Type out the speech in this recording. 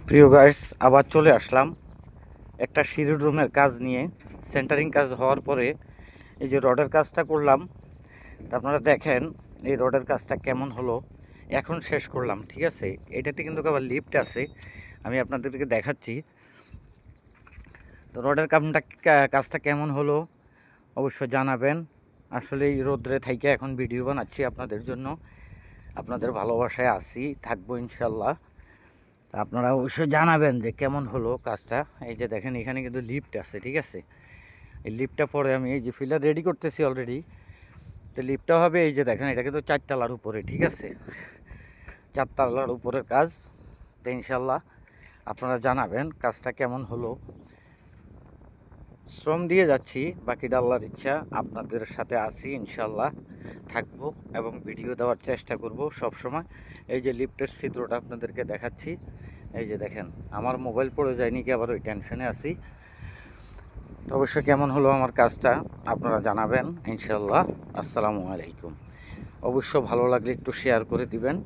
প্রিয় গাইস, আবার চলে আসলাম একটা সিঁড়ির রুমের কাজ নিয়ে। সেন্টারিং কাজ হওয়ার পরে এই যে রডের কাজটা করলাম, তা আপনারা দেখেন এই রডের কাজটা কেমন হলো। এখন শেষ করলাম, ঠিক আছে। এটাতে কিন্তু আবার লিফট আছে, আমি আপনাদেরকে দেখাচ্ছি। তো রডের কাজটা কেমন হলো অবশ্যই জানাবেন। আসলে এই রোদ্রে থাইকে এখন ভিডিও বানাচ্ছি আপনাদের জন্য, আপনাদের ভালোবাসায় আছি, থাকবো ইনশাল্লাহ। তা আপনারা অবশ্যই জানাবেন যে কেমন হলো কাজটা। এই যে দেখেন এখানে কিন্তু লিফট আছে, ঠিক আছে। এই লিফটটা পরে আমি এই যে ফিলার রেডি করতেছি অলরেডি। তো লিফটটা হবে এই যে দেখেন, এটা কিন্তু 4 তলার উপরে, ঠিক আছে। 4 তলার উপরের কাজ। তো ইনশাল্লাহ আপনারা জানাবেন কাজটা কেমন হলো। শ্রম দিয়ে যাচ্ছি, বাকিটা আল্লাহর ইচ্ছা। আপনাদের সাথে আছি ইনশাল্লাহ, থাকবো এবং ভিডিও দেওয়ার চেষ্টা করব সব সময়। এই যে লিফটের চিত্রটা আপনাদেরকে দেখাচ্ছি। এই যে দেখেন, আমার মোবাইল পড়ে যায়নি কি আবার ওই টেনশনে আছি। তো অবশ্যই কেমন হলো আমার কাজটা আপনারা জানাবেন ইনশাল্লাহ। আসসালামু আলাইকুম। অবশ্য ভালো লাগলে একটু শেয়ার করে দিবেন।